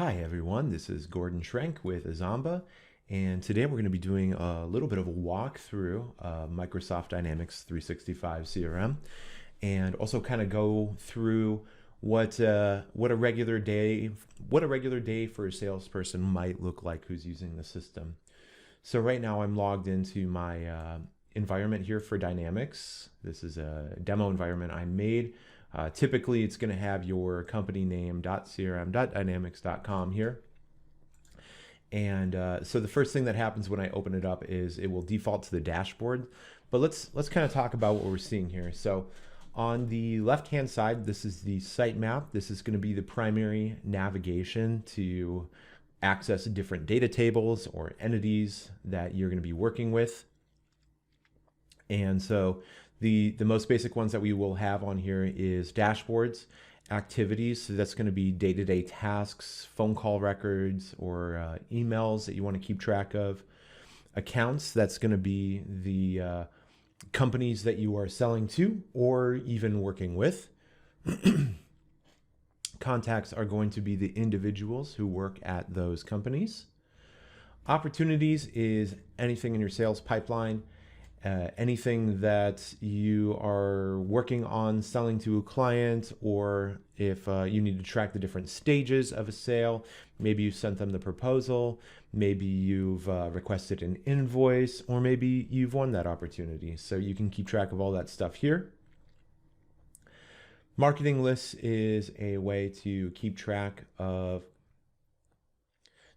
Hi everyone, this is Gordon Schrenk with Azamba, and today we're going to be doing a little bit of a walkthrough of Microsoft Dynamics 365 CRM, and also kind of go through what a regular day for a salesperson might look like who's using the system. So right now I'm logged into my environment here for Dynamics. This is a demo environment I made. Typically, it's going to have your company name .crm.dynamics.com here. And so the first thing that happens when I open it up is it will default to the dashboard. But let's kind of talk about what we're seeing here. So on the left-hand side, this is the site map. This is going to be the primary navigation to access different data tables or entities that you're going to be working with. And so the most basic ones that we will have on here is dashboards, activities. So that's going to be day-to-day tasks, phone call records, or emails that you want to keep track of. Accounts, that's going to be the companies that you are selling to or even working with. Contacts are going to be the individuals who work at those companies. Opportunities is anything in your sales pipeline. Anything that you are working on selling to a client, or if you need to track the different stages of a sale, maybe you sent them the proposal, maybe you've requested an invoice, or maybe you've won that opportunity. So you can keep track of all that stuff here. Marketing lists is a way to keep track of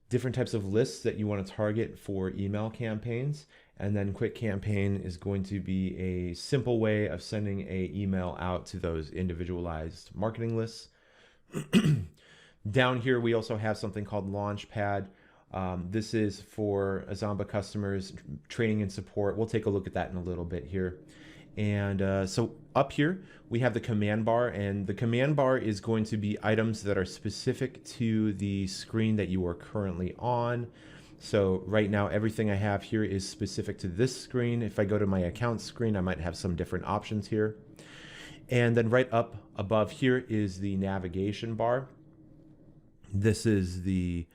different types of lists that you want to target for email campaigns. And then Quick Campaign is going to be a simple way of sending an email out to those individualized marketing lists. Down here, we also have something called Launchpad. This is for Azamba customers, training and support. We'll take a look at that in a little bit here. And so up here, we have the command bar, and the command bar is going to be items that are specific to the screen that you are currently on. So right now, everything I have here is specific to this screen. If I go to my account screen, I might have some different options here. And then right up above here is the navigation bar. This is the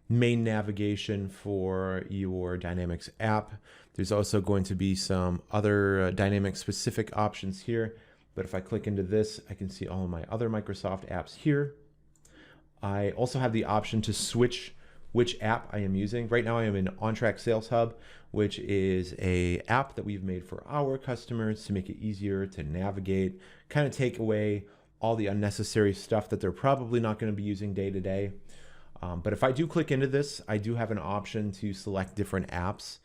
main navigation for your Dynamics app. There's also going to be some other Dynamics specific options here. But if I click into this, I can see all of my other Microsoft apps here. I also have the option to switch which app I am using. Right now I am in OnTrack Sales Hub, which is an app that we've made for our customers to make it easier to navigate, kind of take away all the unnecessary stuff that they're probably not going to be using day to day. But if I do click into this, I do have an option to select different apps.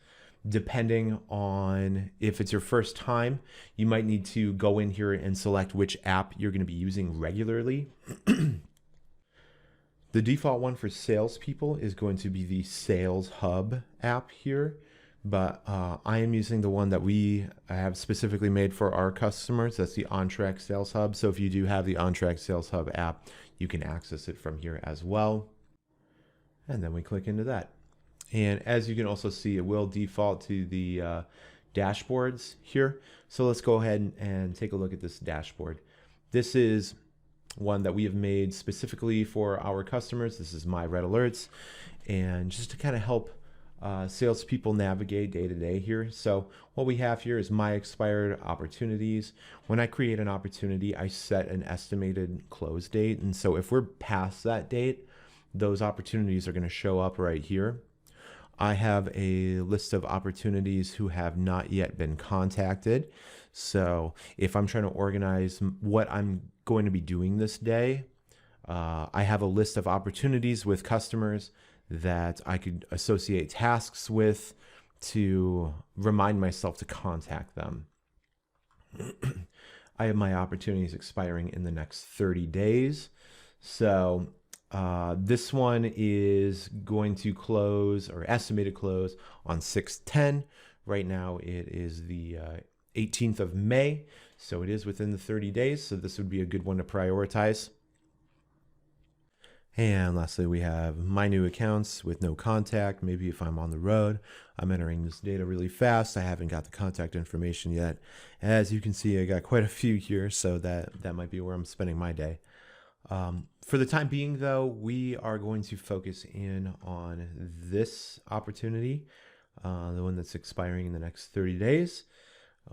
Depending on if it's your first time, you might need to go in here and select which app you're going to be using regularly. The default one for salespeople is going to be the Sales Hub app here, but I am using the one that we have specifically made for our customers. That's the OnTrack Sales Hub. So if you do have the OnTrack Sales Hub app, you can access it from here as well. And then we click into that. And as you can also see, it will default to the dashboards here. So let's go ahead and take a look at this dashboard. This is one that we have made specifically for our customers. This is my red alerts, and just to kind of help salespeople navigate day to day here. So what we have here is my expired opportunities. When I create an opportunity, I set an estimated close date. And so if we're past that date, those opportunities are going to show up right here. I have a list of opportunities who have not yet been contacted. So if I'm trying to organize what I'm going to be doing this day, I have a list of opportunities with customers that I could associate tasks with to remind myself to contact them. I have my opportunities expiring in the next 30 days. So this one is going to close, or estimated close, on 6/10. Right now it is the 18th of May, so it is within the 30 days, so this would be a good one to prioritize. And lastly, we have my new accounts with no contact. Maybe if I'm on the road, I'm entering this data really fast. I haven't got the contact information yet. As you can see, I got quite a few here, so that might be where I'm spending my day. For the time being, though, we are going to focus in on this opportunity, the one that's expiring in the next 30 days.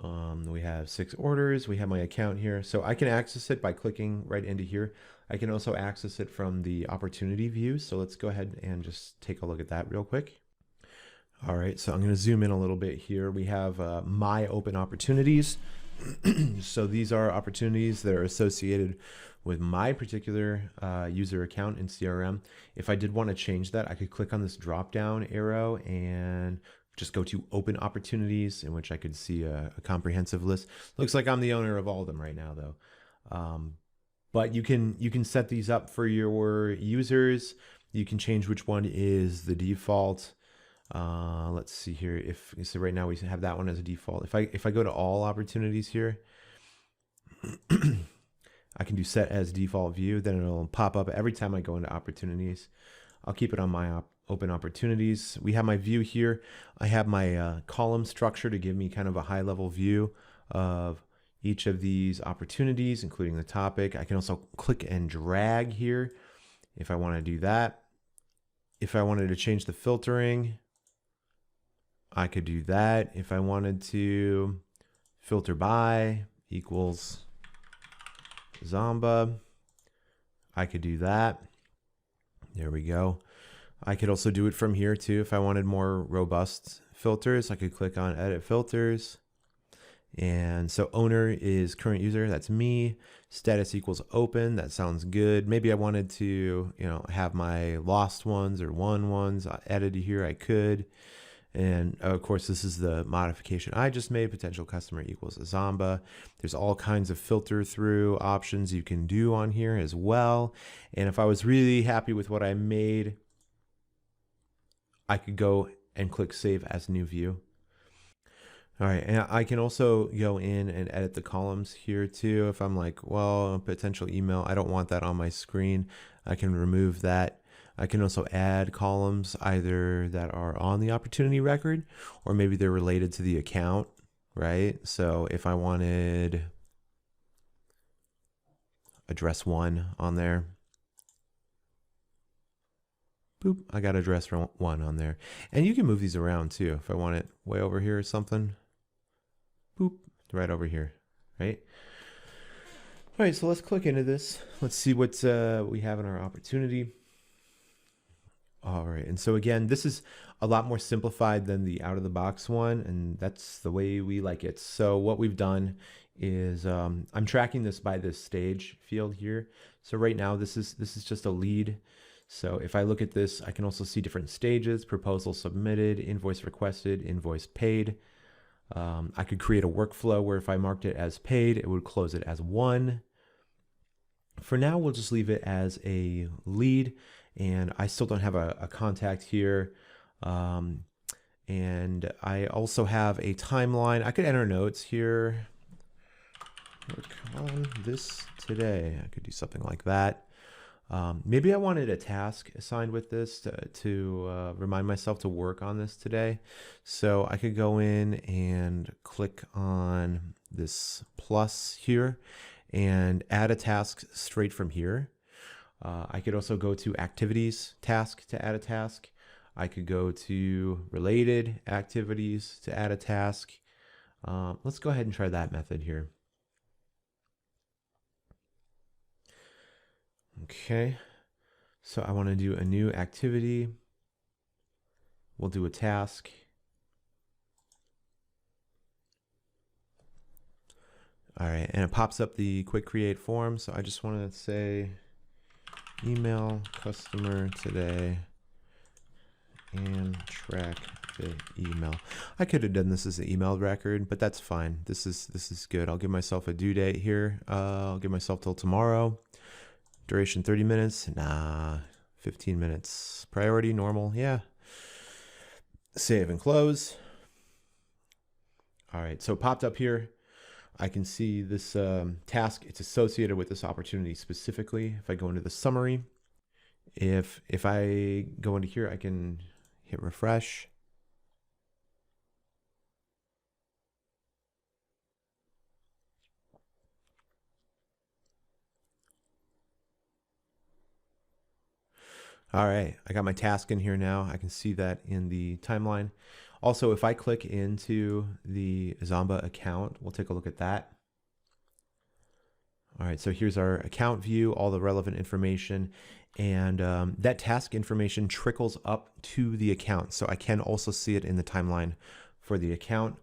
We have 6 orders. We have my account here. So I can access it by clicking right into here. I can also access it from the opportunity view. So let's go ahead and just take a look at that real quick. All right, so I'm going to zoom in a little bit here. We have my open opportunities. So these are opportunities that are associated with my particular user account in CRM. If I did want to change that, I could click on this drop down arrow and just go to open opportunities, in which I could see a comprehensive list. Looks like I'm the owner of all of them right now, though. But you can set these up for your users. You can change which one is the default. Let's see here. So right now we have that one as a default. If I go to all opportunities here, I can do set as default view. Then it'll pop up every time I go into opportunities. I'll keep it on my open opportunities. We have my view here. I have my column structure to give me kind of a high level view of each of these opportunities, including the topic. I can also click and drag here if I want to do that. If I wanted to change the filtering, I could do that. If I wanted to filter by equals Azamba, I could do that. There we go. I could also do it from here too. If I wanted more robust filters, I could click on edit filters. And so owner is current user, that's me. Status equals open, that sounds good. Maybe I wanted to, have my lost ones or won ones edited here, I could. And of course, this is the modification I just made, potential customer equals Azamba. There's all kinds of filter through options you can do on here as well. And if I was really happy with what I made, I could go and click save as new view. All right, and I can also go in and edit the columns here too. If I'm like, well, potential email, I don't want that on my screen, I can remove that. I can also add columns either that are on the opportunity record or maybe they're related to the account, right? So if I wanted address 1 on there, boop, I got address 1 on there. And you can move these around too. If I want it way over here or something, boop, right over here, right? All right, so let's click into this. Let's see what we have in our opportunity. All right, and so again, this is a lot more simplified than the out-of-the-box one, and that's the way we like it. So what we've done is I'm tracking this by this stage field here. So right now, this is just a lead. So if I look at this, I can also see different stages: proposal submitted, invoice requested, invoice paid. I could create a workflow where if I marked it as paid, it would close it as 1. For now, we'll just leave it as a lead. And I still don't have a contact here. And I also have a timeline. I could enter notes here. Work on this today. I could do something like that. Maybe I wanted a task assigned with this to remind myself to work on this today. So I could go in and click on this plus here and add a task straight from here. I could also go to activities task to add a task. I could go to related activities to add a task. Let's go ahead and try that method here. Okay, so I want to do a new activity. We'll do a task. All right, and it pops up the quick create form. So I just want to say email customer today and track the email. I could have done this as an email record, but that's fine. This is good. I'll give myself a due date here. I'll give myself till tomorrow. Duration 30 minutes. Nah, 15 minutes. Priority normal. Yeah. Save and close. All right, so it popped up here. I can see this task. It's associated with this opportunity specifically. If I go into the summary, if I go into here, I can hit refresh. All right, I got my task in here now. I can see that in the timeline. Also, if I click into the Azamba account, we'll take a look at that. All right, so here's our account view, all the relevant information, and that task information trickles up to the account. So I can also see it in the timeline for the account.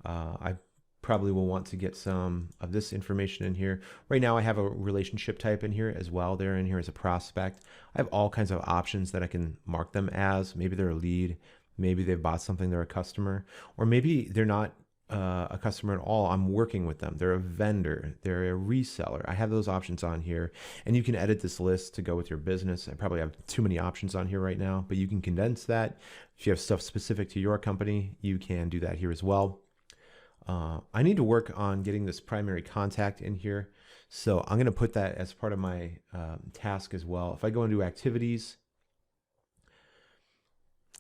I probably will want to get some of this information in here. Right now I have a relationship type in here as well. They're in here as a prospect. I have all kinds of options that I can mark them as. Maybe they're a lead, maybe they've bought something, they're a customer, or maybe they're not a customer at all. I'm working with them. They're a vendor, they're a reseller. I have those options on here, and you can edit this list to go with your business. I probably have too many options on here right now, but you can condense that. If you have stuff specific to your company, you can do that here as well. I need to work on getting this primary contact in here. So I'm going to put that as part of my task as well. If I go into activities,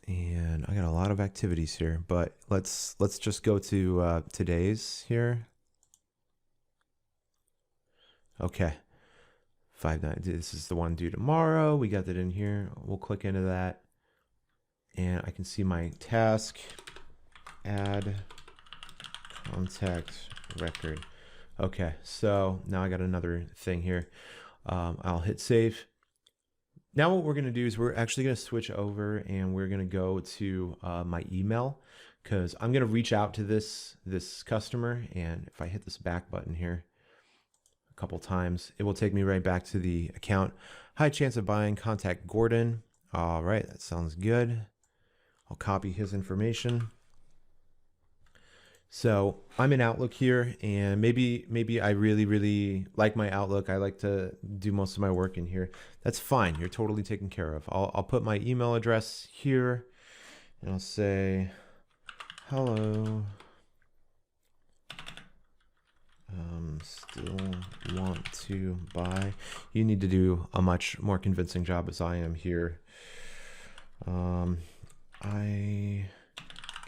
and I got a lot of activities here, but let's just go to today's here. Okay, 5/9. This is the one due tomorrow. We got that in here. We'll click into that, and I can see my task. Add contact record. Okay, so now I got another thing here. I'll hit save. Now what we're going to do is we're actually going to switch over, and we're going to go to my email, because I'm going to reach out to this customer. And if I hit this back button here a couple times, it will take me right back to the account. High chance of buying, contact Gordon. All right, that sounds good. I'll copy his information. So I'm in Outlook here, and maybe I really like my Outlook. I like to do most of my work in here. That's fine. You're totally taken care of. I'll put my email address here, and I'll say, hello, still want to buy. You need to do a much more convincing job as I am here. I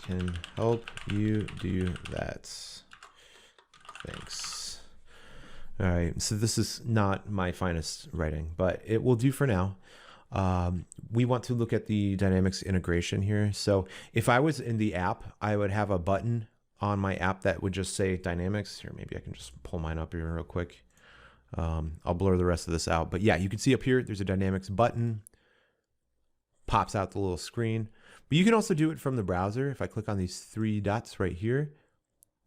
can help you do that. Thanks. All right, so this is not my finest writing, but it will do for now. We want to look at the Dynamics integration here. So if I was in the app, I would have a button on my app that would just say Dynamics. Here, maybe I can just pull mine up here real quick. I'll blur the rest of this out, but yeah, you can see up here, there's a Dynamics button, pops out the little screen. But you can also do it from the browser. If I click on these three dots right here,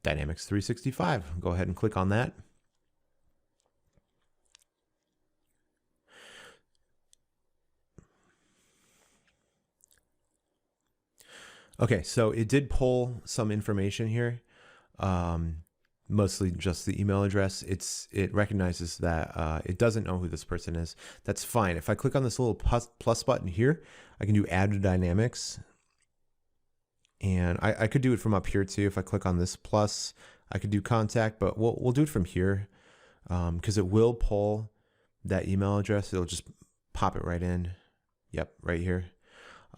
Dynamics 365, go ahead and click on that. Okay, so it did pull some information here, mostly just the email address. It recognizes that it doesn't know who this person is. That's fine. If I click on this little plus button here, I can do add to Dynamics. And I could do it from up here too. If I click on this plus, I could do contact, but we'll do it from here, because it will pull that email address. It'll just pop it right in. Yep, right here.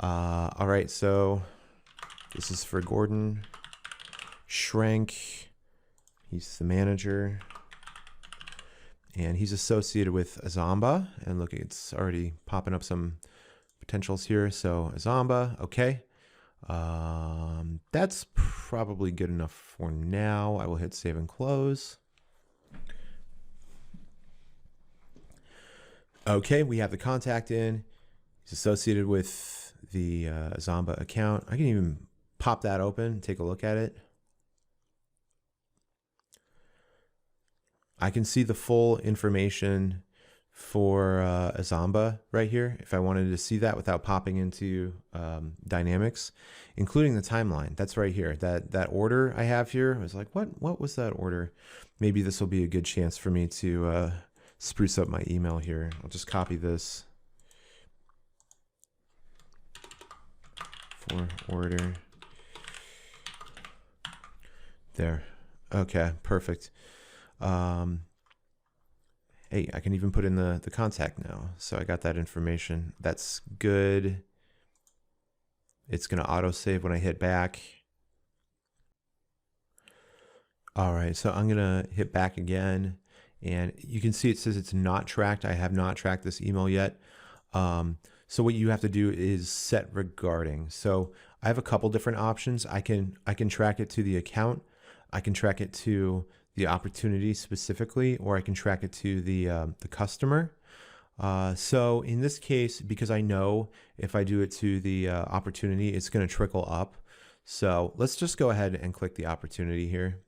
All right, so this is for Gordon Schrenk. He's the manager, and he's associated with Azamba. And look, it's already popping up some potentials here. So Azamba, okay. That's probably good enough for now. I will hit save and close. Okay, we have the contact in. He's associated with the Azamba account. I can even pop that open, take a look at it. I can see the full information for Azamba right here, if I wanted to see that without popping into Dynamics, including the timeline. That's right here. That order I have here, I was like, what was that order? Maybe this will be a good chance for me to spruce up my email here. I'll just copy this for order. There. Okay, perfect. Hey, I can even put in the contact now. So I got that information. That's good. It's going to autosave when I hit back. All right, so I'm going to hit back again. And you can see it says it's not tracked. I have not tracked this email yet. So what you have to do is set regarding. So I have a couple different options. I can track it to the account. I can track it to the opportunity specifically, or I can track it to the customer. So in this case, because I know if I do it to the opportunity, it's going to trickle up. So let's just go ahead and click the opportunity here.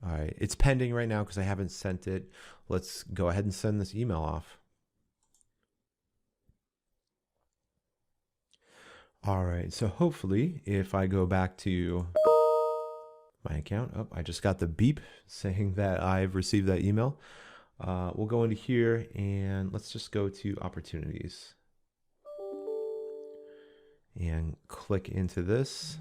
All right, it's pending right now because I haven't sent it. Let's go ahead and send this email off. All right, so hopefully if I go back to my account, oh, I just got the beep saying that I've received that email. We'll go into here and let's just go to opportunities and click into this.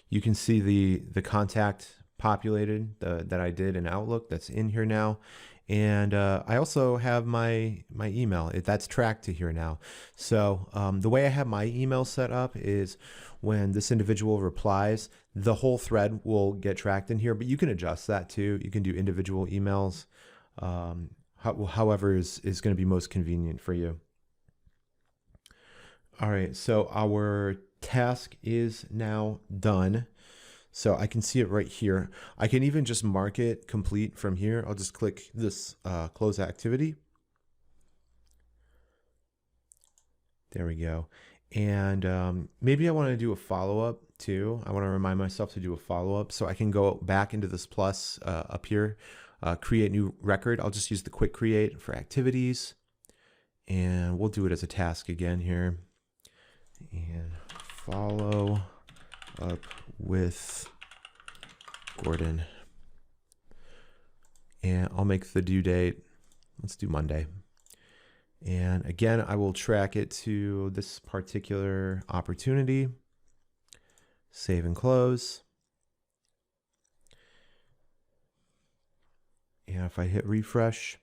You can see the contact populated that I did in Outlook that's in here now. And I also have my email. That's tracked to here now. So the way I have my email set up is when this individual replies, the whole thread will get tracked in here, but you can adjust that too. You can do individual emails, however is going to be most convenient for you. All right, so our task is now done. So I can see it right here. I can even just mark it complete from here. I'll just click this close activity. There we go. And maybe I want to do a follow-up too. I want to remind myself to do a follow-up. So I can go back into this plus up here, create new record. I'll just use the quick create for activities. And we'll do it as a task again here. And follow up with Gordon. And I'll make the due date. Let's do Monday. And again, I will track it to this particular opportunity. Save and close. And if I hit refresh,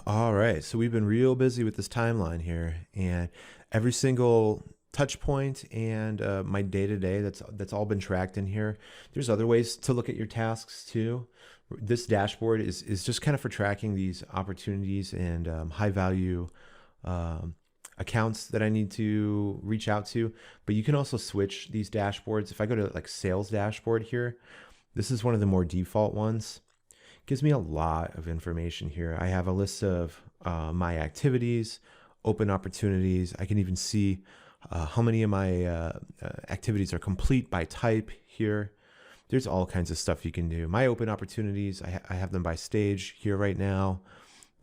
all right, so we've been real busy with this timeline here, and every single touch point and my day-to-day, that's all been tracked in here. There's other ways to look at your tasks too. This dashboard is just kind of for tracking these opportunities and high value accounts that I need to reach out to. But you can also switch these dashboards. If I go to like sales dashboard here, this is one of the more default ones. Gives me a lot of information here. I have a list of my activities, open opportunities. I can even see how many of my activities are complete by type here. There's all kinds of stuff you can do. My open opportunities, I have them by stage here right now.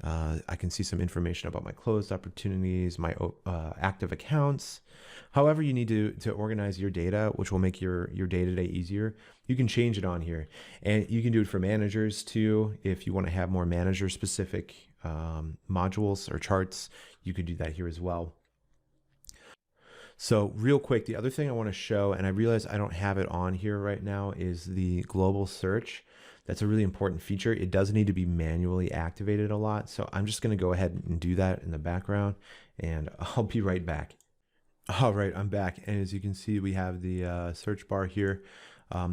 I can see some information about my closed opportunities, my active accounts. However you need to organize your data, which will make your day-to-day easier, you can change it on here. And you can do it for managers too. If you want to have more manager-specific modules or charts, you could do that here as well. So real quick, the other thing I want to show, and I realize I don't have it on here right now, is the global search. That's a really important feature. It does need to be manually activated a lot. So I'm just going to go ahead and do that in the background, and I'll be right back. All right, I'm back. And as you can see, we have the search bar here.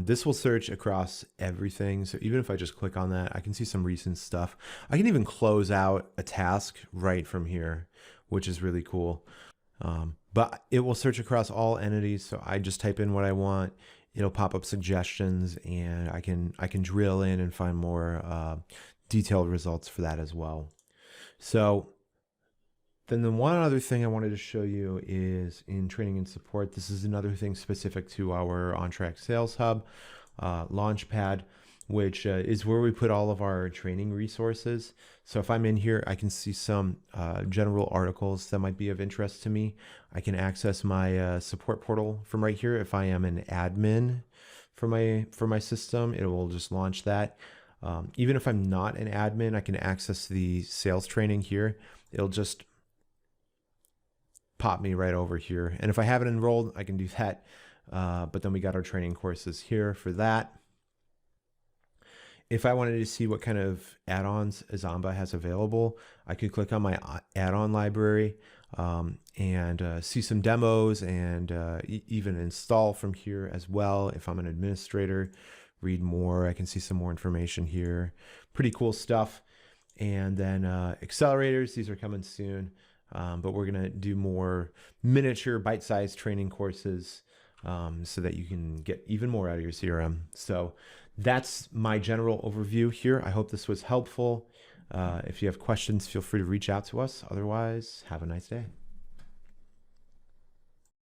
This will search across everything. So even if I just click on that, I can see some recent stuff. I can even close out a task right from here, which is really cool. But it will search across all entities. So I just type in what I want. It'll pop up suggestions, and I can drill in and find more detailed results for that as well. So then the one other thing I wanted to show you is in training and support. This is another thing specific to our on-track sales hub, Launchpad, which is where we put all of our training resources. So if I'm in here, I can see some general articles that might be of interest to me. I can access my support portal from right here. If I am an admin for my system, it will just launch that. Even if I'm not an admin, I can access the sales training here. It'll just pop me right over here. And if I haven't enrolled, I can do that. But then we got our training courses here for that. If I wanted to see what kind of add-ons Azamba has available, I could click on my add-on library and see some demos and even install from here as well. If I'm an administrator, read more, I can see some more information here. Pretty cool stuff. And then accelerators, these are coming soon, but we're going to do more miniature bite-sized training courses so that you can get even more out of your CRM. So that's my general overview here. I hope this was helpful. If you have questions, feel free to reach out to us. Otherwise, have a nice day.